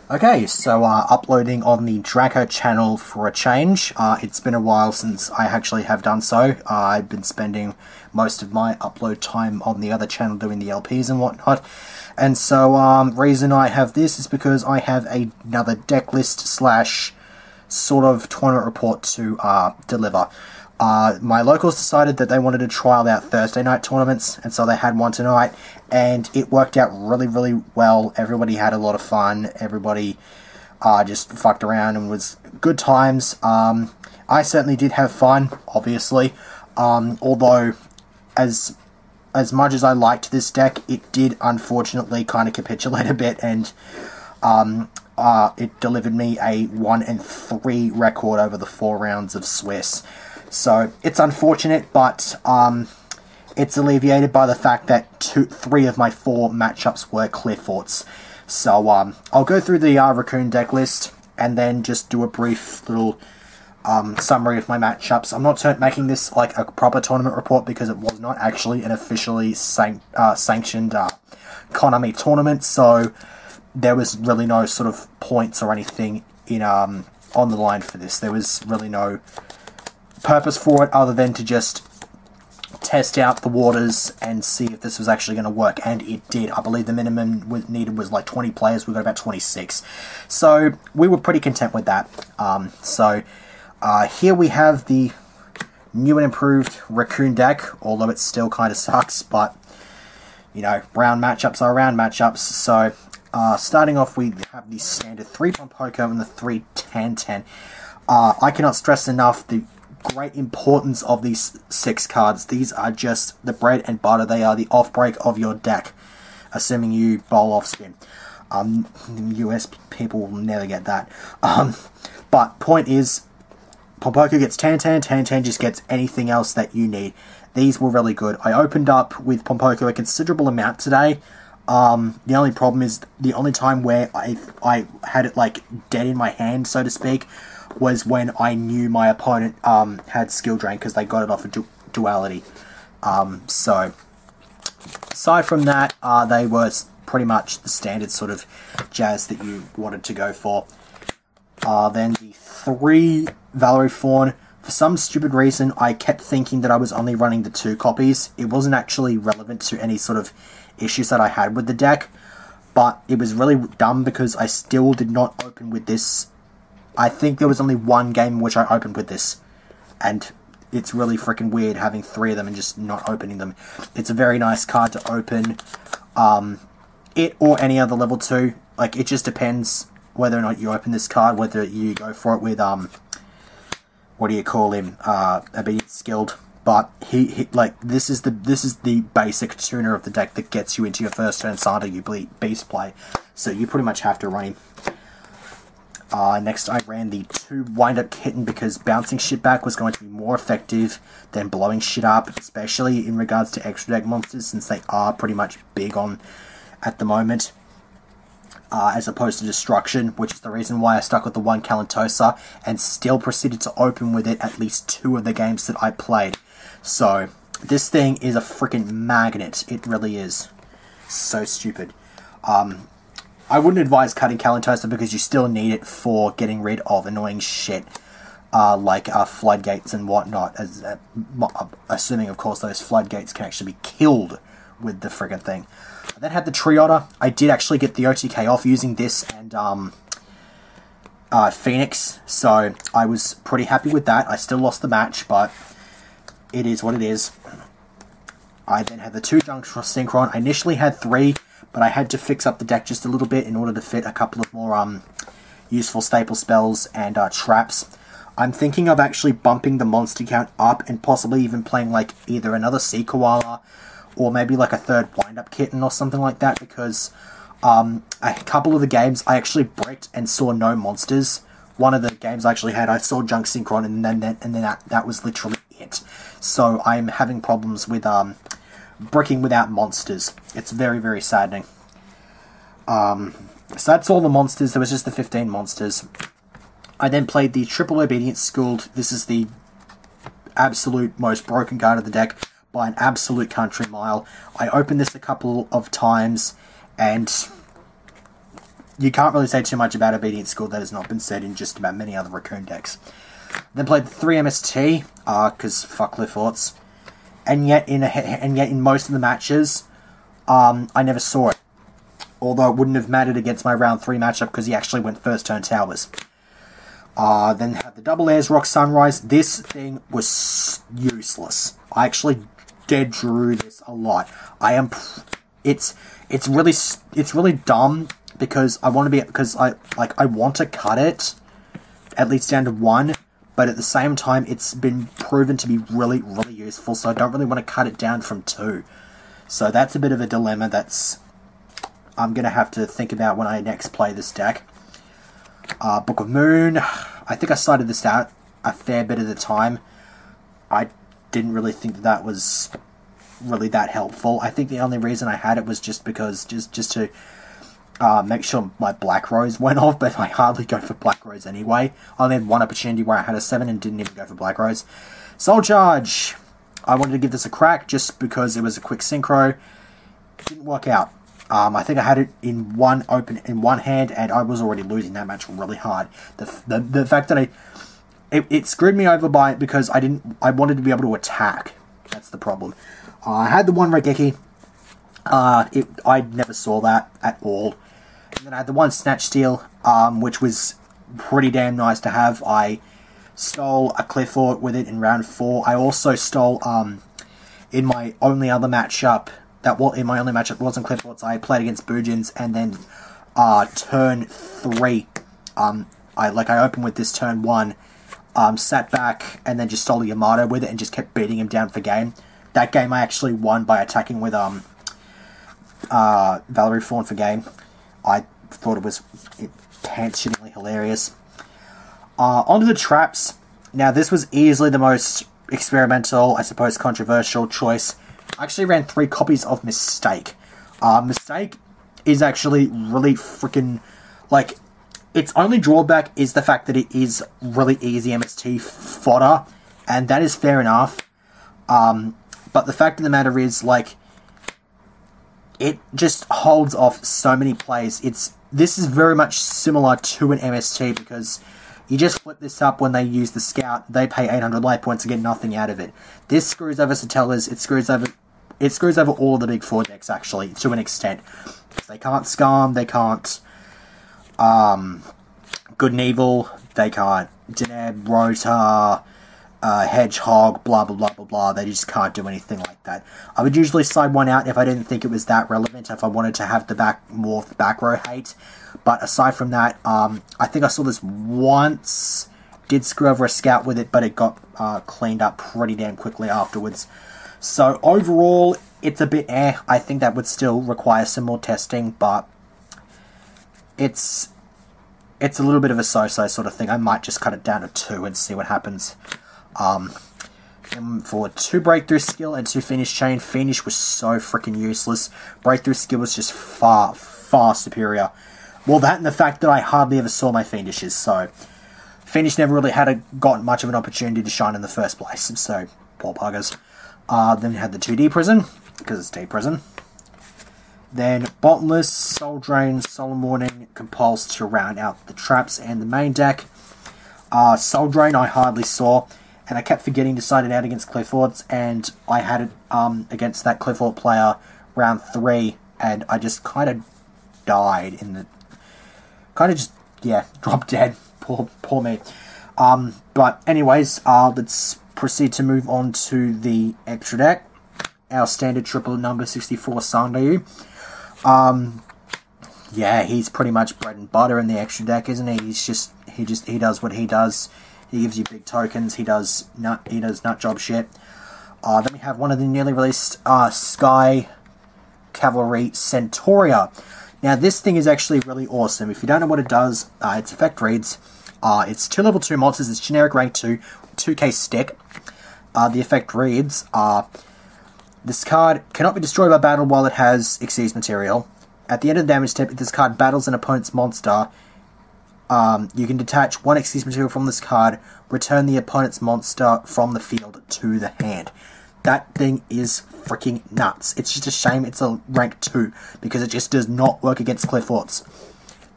Okay, so uploading on the Draco channel for a change. It's been a while since I actually have done so. I've been spending most of my upload time on the other channel doing the LPs and whatnot. And so, reason I have this is because I have another deck list slash sort of tournament report to deliver. My locals decided that they wanted to trial out Thursday night tournaments, and so they had one tonight, and it worked out really well. Everybody had a lot of fun. Everybody just fucked around and was good times. I certainly did have fun, obviously, although as much as I liked this deck, it did unfortunately kind of capitulate a bit, and it delivered me a 1-3 record over the 4 rounds of Swiss. So, it's unfortunate, but it's alleviated by the fact that 3 of my 4 matchups were clear forts. So, I'll go through the Raccoon deck list, and then just do a brief little summary of my matchups. I'm not making this like a proper tournament report, because it was not actually an officially sanctioned Konami tournament, so there was really no sort of points or anything in on the line for this. There was really no purpose for it other than to just test out the waters and see if this was actually going to work, and it did. I believe the minimum needed was like 20 players. We got about 26, so we were pretty content with that. Here we have the new and improved Raccoon deck, although it still kind of sucks, but you know, round matchups are round matchups. So starting off, we have the standard 3 Pompoko and the 3 Tan. I cannot stress enough the great importance of these 6 cards. These are just the bread and butter. They are the off-break of your deck, assuming you bowl off spin. US people will never get that. But point is, Pompoko gets Tan, just gets anything else that you need. These were really good. I opened up with Pompoko a considerable amount today. The only problem is, the only time where I had it like dead in my hand, so to speak, was when I knew my opponent had skill drain, because they got it off a duality. So aside from that, they were pretty much the standard sort of jazz that you wanted to go for. Then the 3 Valerie Fawn. For some stupid reason, I kept thinking that I was only running the 2 copies. It wasn't actually relevant to any sort of issues that I had with the deck, but it was really dumb because I still did not open with this. I think there was only 1 game in which I opened with this, and it's really freaking weird having 3 of them and just not opening them. It's a very nice card to open, it or any other level 2. Like, it just depends whether or not you open this card, whether you go for it with, what do you call him, Obedient Skilled. But he like, this is the basic tuner of the deck that gets you into your first turn Santa, you beast play. So you pretty much have to run him. Next I ran the 2 Wind-Up Kitten, because bouncing shit back was going to be more effective than blowing shit up, especially in regards to extra deck monsters, since they are pretty much big on at the moment. As opposed to destruction, which is the reason why I stuck with the 1 Kalin Tosin and still proceeded to open with it at least 2 of the games that I played. So, this thing is a freaking magnet. It really is. So stupid. I wouldn't advise cutting Kalin Tosin, because you still need it for getting rid of annoying shit, like floodgates and whatnot, assuming, of course, those floodgates can actually be killed with the friggin' thing. I then had the Tree Otter. I did actually get the OTK off using this and Phoenix, so I was pretty happy with that. I still lost the match, but it is what it is. I then had the 2 Junction Synchron. I initially had 3, but I had to fix up the deck just a little bit in order to fit a couple of more useful staple spells and traps. I'm thinking of actually bumping the monster count up and possibly even playing like either another Sea Koala or maybe like a 3rd Wind-Up Kitten or something like that, because a couple of the games I actually bricked and saw no monsters. One of the games I actually had, I saw Junk Synchron, and then that was literally it. So I'm having problems with bricking without monsters. It's very saddening. So that's all the monsters. There was just the 15 monsters. I then played the Triple Obedient Schooled. This is the absolute most broken card of the deck by an absolute country mile. I opened this a couple of times, and you can't really say too much about Obedient School that has not been said in just about many other Raccoon decks. Then played 3 MST, because fuck Cliff Forts. And yet in most of the matches, I never saw it. Although it wouldn't have mattered against my round 3 matchup because he actually went first turn Towers. Then had the double Ayers Rock Sunrise. This thing was useless. I actually dead drew this a lot. It's really dumb because I want to cut it at least down to 1, but at the same time it's been proven to be really, really useful, so I don't really want to cut it down from 2. So that's a bit of a dilemma that's I'm going to have to think about when I next play this deck. Book of Moon. I think I cited this out a fair bit of the time. I didn't really think that was really that helpful. I think the only reason I had it was just because, just to make sure my Black Rose went off, but I hardly go for Black Rose anyway. I only had one opportunity where I had a 7 and didn't even go for Black Rose. Soul Charge. I wanted to give this a crack just because it was a quick synchro. It didn't work out. I think I had it in one hand, and I was already losing that match really hard. The fact that it screwed me over because I wanted to be able to attack. That's the problem. I had the one Regeki. I never saw that at all. And then I had the one Snatch Steal, which was pretty damn nice to have. I stole a Cliff Fort with it in round 4. I also stole in my only other matchup. In my only matchup wasn't Cliff Forts. I played against Boojins, and then turn 3, I opened with this turn 1, sat back, and then just stole the Yamato with it, and just kept beating him down for game. That game I actually won by attacking with Valerie Fawn for game. I thought it was pants-shittingly hilarious. Onto the traps. Now this was easily the most experimental, I suppose controversial choice. I actually ran 3 copies of Mistake. Mistake is actually really freaking, its only drawback is the fact that it is really easy MST fodder, and that is fair enough. But the fact of the matter is, it just holds off so many plays. This is very much similar to an MST because you just flip this up when they use the Scout, they pay 800 life points and get nothing out of it. This screws over Satellas, it screws over all of the big 4 decks, actually, to an extent. They can't Scum, they can't Good and Evil, they can't Deneb, Rotor, Hedgehog, blah blah blah blah blah. They just can't do anything like that. I would usually side one out if I didn't think it was that relevant, if I wanted to have more back row hate. But aside from that, I think I saw this once, did screw over a Scout with it, but it got cleaned up pretty damn quickly afterwards. So overall, it's a bit I think that would still require some more testing, but it's a little bit of a so-so sort of thing. I might just cut it down to 2 and see what happens. And for 2 Breakthrough Skill and 2 Finish Chain, Finish was so freaking useless. Breakthrough Skill was just far, far superior. Well, that and the fact that I hardly ever saw my Finishes, so Finish never really gotten much of an opportunity to shine in the first place, so poor buggers. Then we had the 2D Prison, because it's D Prison. Then Bottomless, Soul Drain, Solemn Warning, Compulse to round out the traps and the main deck. Soul Drain I hardly saw, and I kept forgetting to side it out against Cliff Forts, and I had it against that Cliff Fort player round 3, and I just kind of died in the... dropped dead. Poor me. But anyways, let's proceed to move on to the extra deck. Our standard triple number 64 Sandayu. Yeah, he's pretty much bread and butter in the extra deck, isn't he? He does what he does. He gives you big tokens. He does nut job shit. Then we have one of the newly released Sky Cavalry Centauria. Now this thing is actually really awesome. If you don't know what it does, its effect reads, it's 2 level 2 monsters, it's generic rank 2, 2k stick. The effect reads, this card cannot be destroyed by battle while it has Xyz material. At the end of the damage step, if this card battles an opponent's monster, you can detach 1 Xyz material from this card, return the opponent's monster from the field to the hand. That thing is freaking nuts. It's just a shame it's a rank 2, because it just does not work against Cliff Forts.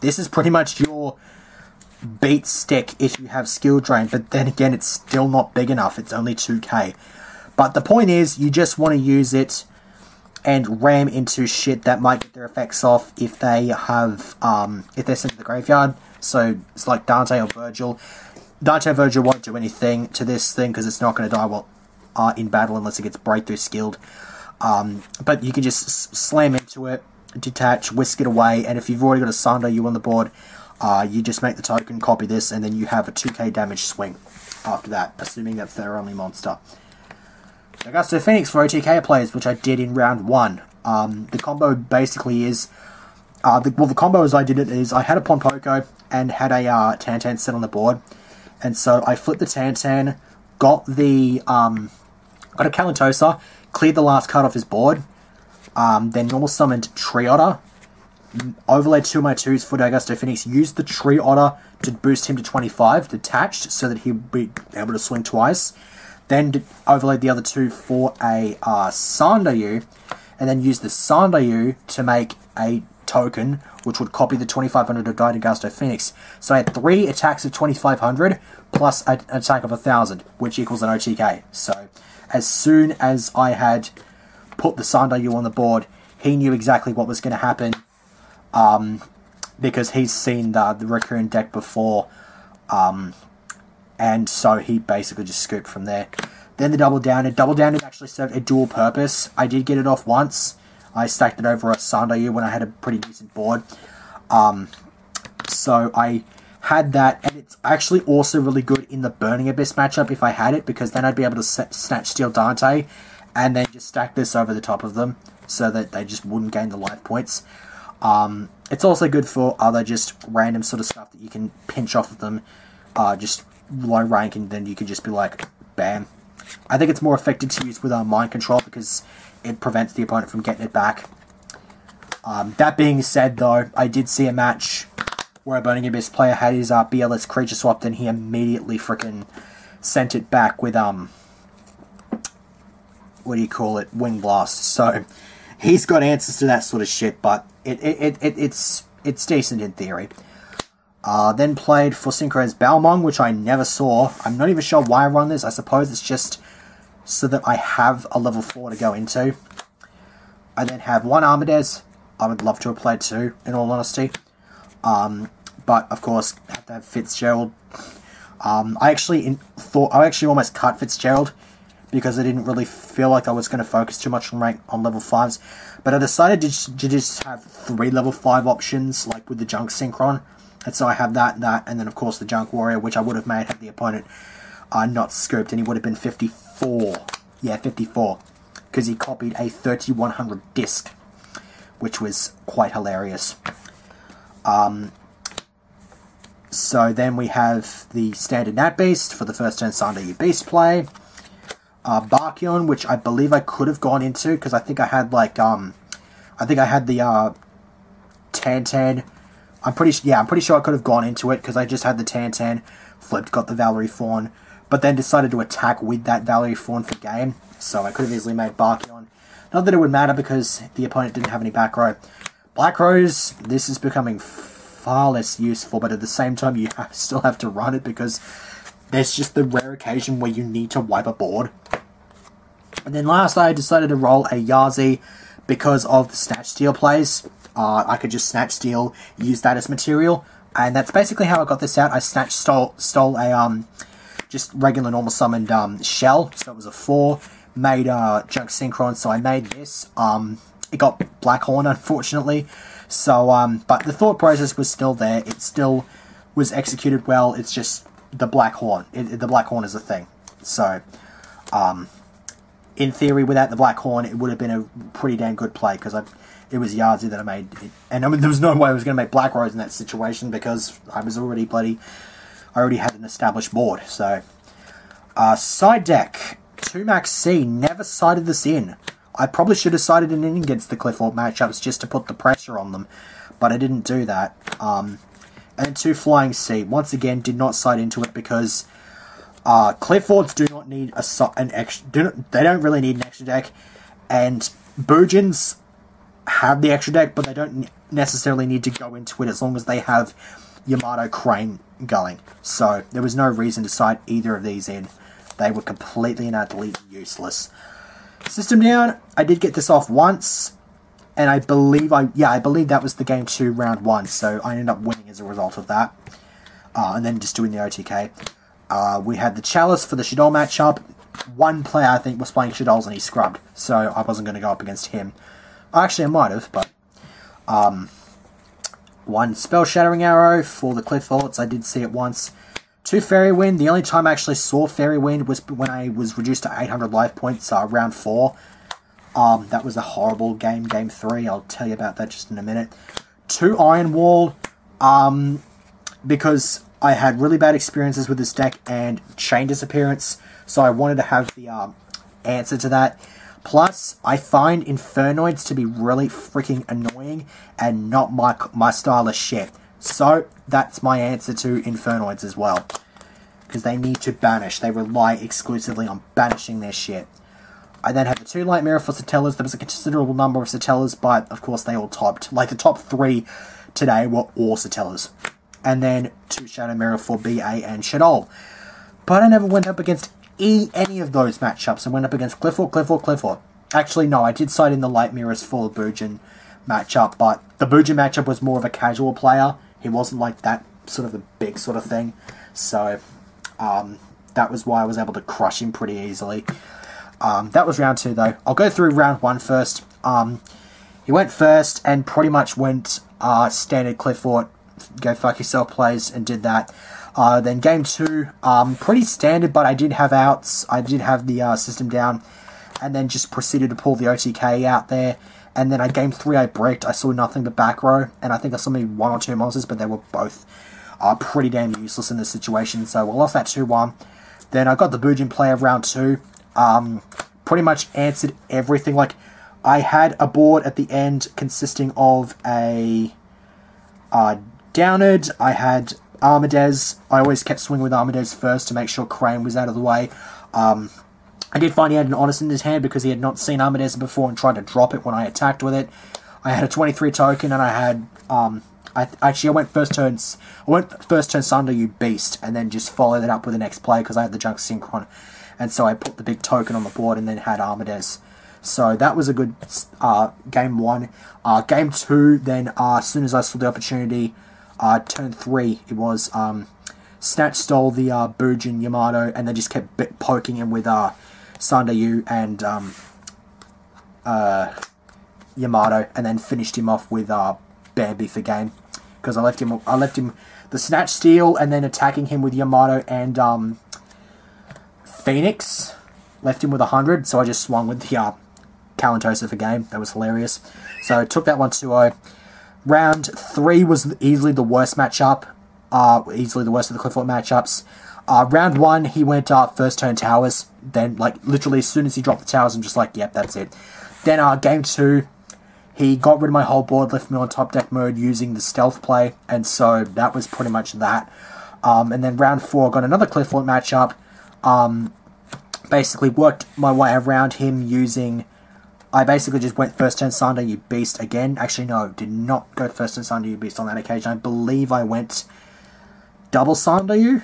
This is pretty much your beat stick if you have skill drain, but then again, it's still not big enough. It's only 2k. But the point is, you just want to use it and ram into shit that might get their effects off if they have, if they're sent to the graveyard. So it's like Dante or Virgil. Dante or Virgil won't do anything to this thing because it's not going to die while in battle unless it gets breakthrough skilled. But you can just slam into it, detach, whisk it away, and if you've already got a Sunder you on the board, you just make the token, copy this, and then you have a 2k damage swing after that, assuming that's their only monster. Augusto Phoenix for OTK players, which I did in round 1. The combo basically is... the combo as I did it is, I had a Ponpoko and had a Tantan set on the board. And so I flipped the Tantan, got the... got a Kalin Tosin, cleared the last card off his board, then normal summoned Tree Otter, overlaid 2 of my 2s for Augusto Phoenix, used the Tree Otter to boost him to 25, detached, so that he'd be able to swing twice. Then overlaid the other 2 for a Sandayu, and then used the Sandayu to make a token, which would copy the 2500 of died Augusto Phoenix. So I had 3 attacks of 2500, plus an attack of 1000, which equals an OTK. So as soon as I had put the Sandayu on the board, he knew exactly what was going to happen, because he's seen the Raccoon deck before, and so he basically just scooped from there. Then the Double Down. Double Down actually served a dual purpose. I did get it off once. I stacked it over a Sandayu when I had a pretty decent board. So I had that, and it's actually also really good in the Burning Abyss matchup if I had it, because then I'd be able to Snatch Steal Dante, and then just stack this over the top of them, so that they just wouldn't gain the life points. It's also good for other just random sort of stuff that you can pinch off of them, just low rank, and then you can just be like, bam. I think it's more effective to use with Mind Control because it prevents the opponent from getting it back. That being said, though, I did see a match where a Burning Abyss player had his BLS creature swapped, and he immediately freaking sent it back with, what do you call it, Wing Blast. So he's got answers to that sort of shit, but it's decent in theory. Then played for Synchro's Balmong, which I never saw. I'm not even sure why I run this. I suppose it's just so that I have a level 4 to go into. I then have 1 Armades. I would love to have played 2, in all honesty. But, of course, have to have Fitzgerald. I actually almost cut Fitzgerald because I didn't really feel like I was going to focus too much on rank on level 5s. But I decided to just have 3 level 5 options, like with the Junk Synchron. And so I have that, and then of course the Junk Warrior, which I would have made had the opponent not scooped, and he would have been 54. Yeah, 54. Because he copied a 3100 disc, which was quite hilarious. So then we have the standard Nat Beast for the first turn Sandayu Beast play. Barkion, which I believe I could have gone into, because I think I had like, I think I had the Tantan. I'm pretty sure I could have gone into it because I just had the Tantan, flipped, got the Valerie Fawn, but then decided to attack with that Valerie Fawn for game, so I could have easily made Barkion. Not that it would matter because the opponent didn't have any back row. Black Rose, this is becoming far less useful, but at the same time you still have to run it because there's just the rare occasion where you need to wipe a board. And then last I decided to roll a Yazi because of the Snatch Steal plays. I could just Snatch Steal, use that as material, and that's basically how I got this out. I stole a just regular normal summoned shell, so it was a 4, made Junk Synchron, so I made this. It got Blackhorn, unfortunately, so but the thought process was still there. It still was executed well. It's just the Blackhorn. The Blackhorn is a thing. So in theory, without the Blackhorn, it would have been a pretty damn good play because it was Yazi that I made. And I mean, there was no way I was going to make Black Rose in that situation because I was already I already had an established board. So, side deck, 2 Max C, never sided this in. I probably should have sided it in against the Clifford matchups just to put the pressure on them, but I didn't do that. And 2 Flying C, once again, did not side into it because Cliffords do not need an extra. They don't really need an extra deck, and Boojins have the extra deck, but they don't necessarily need to go into it as long as they have Yamato Crane going. So there was no reason to side either of these in. They were completely and utterly useless. System down, I did get this off once, and I believe that was the game 2, round 1, so I ended up winning as a result of that. And then just doing the OTK. We had the Chalice for the Shadow matchup. One player, I think, was playing Shadows and he scrubbed, so I wasn't going to go up against him. Actually, I might have, but... one Spell Shattering Arrow for the Cliff Vaults, I did see it once. 2 Fairy Wind, the only time I actually saw Fairy Wind was when I was reduced to 800 life points, round 4. That was a horrible game, game 3, I'll tell you about that just in a minute. 2 Iron Wall, because I had really bad experiences with this deck and Chain Disappearance, so I wanted to have the answer to that. Plus, I find Infernoids to be really freaking annoying and not my style of shit. So, that's my answer to Infernoids as well. Because they need to banish. They rely exclusively on banishing their shit. I then had the 2 Light Mirror for Satellas. There was a considerable number of Satellas, but of course they all topped. Like the top 3 today were all Satellas. And then 2 Shadow Mirror for BA and Shadow. But I never went up against any of those matchups. I went up against Clifford. Actually, no, I did side in the Light Mirrors for the Boojin matchup, but the Boojin matchup was more of a casual player. He wasn't like that sort of a big sort of thing. So, that was why I was able to crush him pretty easily. That was round 2, though. I'll go through round 1 first. He went first and pretty much went standard Clifford, go fuck yourself plays, and did that. Then game 2, pretty standard, but I did have outs. I did have the system down, and then just proceeded to pull the OTK out there. And then game 3, I braked. I saw nothing but back row, and I think I saw maybe 1 or 2 monsters, but they were both pretty damn useless in this situation. So I lost that 2-1. Then I got the Boojin play of round 2. Pretty much answered everything. Like, I had a board at the end consisting of a Downard. I had Armades. I always kept swinging with Armades first to make sure Crane was out of the way. I did find he had an Honest in his hand because he had not seen Armades before and tried to drop it when I attacked with it. I had a 23 token and I had... I went first turn Sunder You Beast and then just followed it up with the next play because I had the Junk Synchron. And so I put the big token on the board and then had Armades. So that was a good game 1. Game 2, then as soon as I saw the opportunity, turn 3, it was Snatch stole the Boojin Yamato and then just kept poking him with Sandayu and Yamato, and then finished him off with Bambi for game because I left him the Snatch steal and then attacking him with Yamato and Phoenix. Left him with 100, so I just swung with the Kalin Tosin for game. That was hilarious. So I took that one 2-0. Round 3 was easily the worst matchup. Easily the worst of the Clifford matchups. Round 1, he went first turn towers. Then, like, literally as soon as he dropped the towers, I'm just like, yep, that's it. Then game 2, he got rid of my whole board, left me on top deck mode using the stealth play, and so that was pretty much that. And then round 4, got another Clifford matchup. Basically worked my way around him using... I basically just went first turn Sunder You Beast again. Actually, no, did not go first turn Sunder You Beast on that occasion. I believe I went double Sunder You.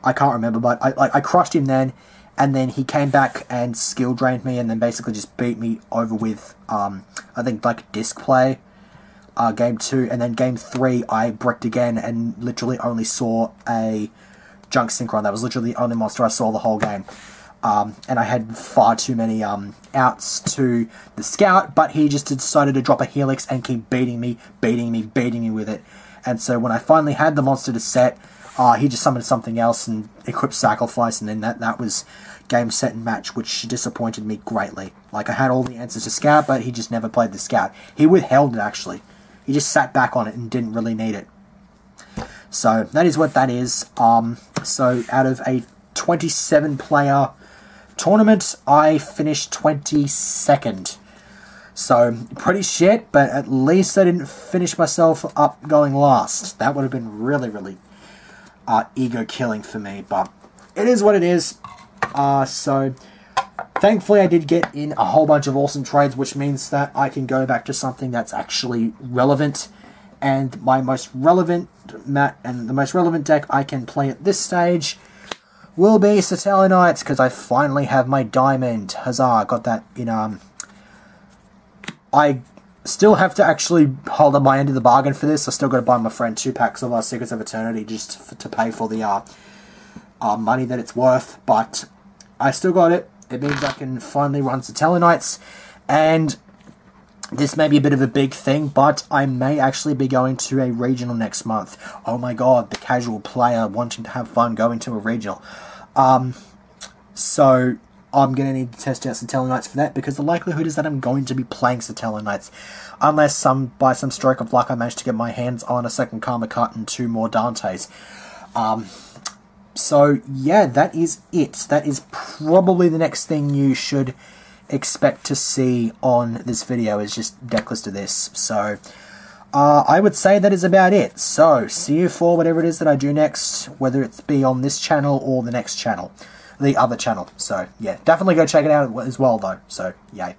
I can't remember, but I crushed him then, and then he came back and skill drained me, and then basically just beat me over with, I think, like, disc play, game 2, and then game 3, I bricked again, and literally only saw a Junk Synchron. That was literally the only monster I saw the whole game. And I had far too many outs to the Scout, but he just decided to drop a Helix and keep beating me with it. And so when I finally had the monster to set, he just summoned something else and equipped Sacrifice, and then that was game, set, and match, which disappointed me greatly. Like, I had all the answers to Scout, but he just never played the Scout. He withheld it, actually. He just sat back on it and didn't really need it. So, that is what that is. So, out of a 27-player tournament, I finished 22nd. So, pretty shit, but at least I didn't finish myself up going last. That would have been really, really ego-killing for me, but it is what it is. So, thankfully I did get in a whole bunch of awesome trades, which means that I can go back to something that's actually relevant And my most relevant deck I can play at this stage will be Satellite Knights, because I finally have my diamond. Huzzah, got that in, I still have to actually hold up my end of the bargain for this. I still got to buy my friend 2 packs of Secrets of Eternity just to pay for the money that it's worth, but I still got it. It means I can finally run Satellite Knights, and this may be a bit of a big thing, but I may actually be going to a regional next month. Oh my god, the casual player wanting to have fun going to a regional. So I'm going to need to test out Satellite Knights for that, because the likelihood is that I'm going to be playing Satellite Knights, unless by some stroke of luck I manage to get my hands on a second Karma Cut and 2 more Dantes. So yeah, that is it. That is probably the next thing you should expect to see on this video, is just deck list of this. So I would say that is about it. So see you for whatever it is that I do next, whether it be on this channel or the next channel, the other channel. So yeah, definitely go check it out as well though. So yay.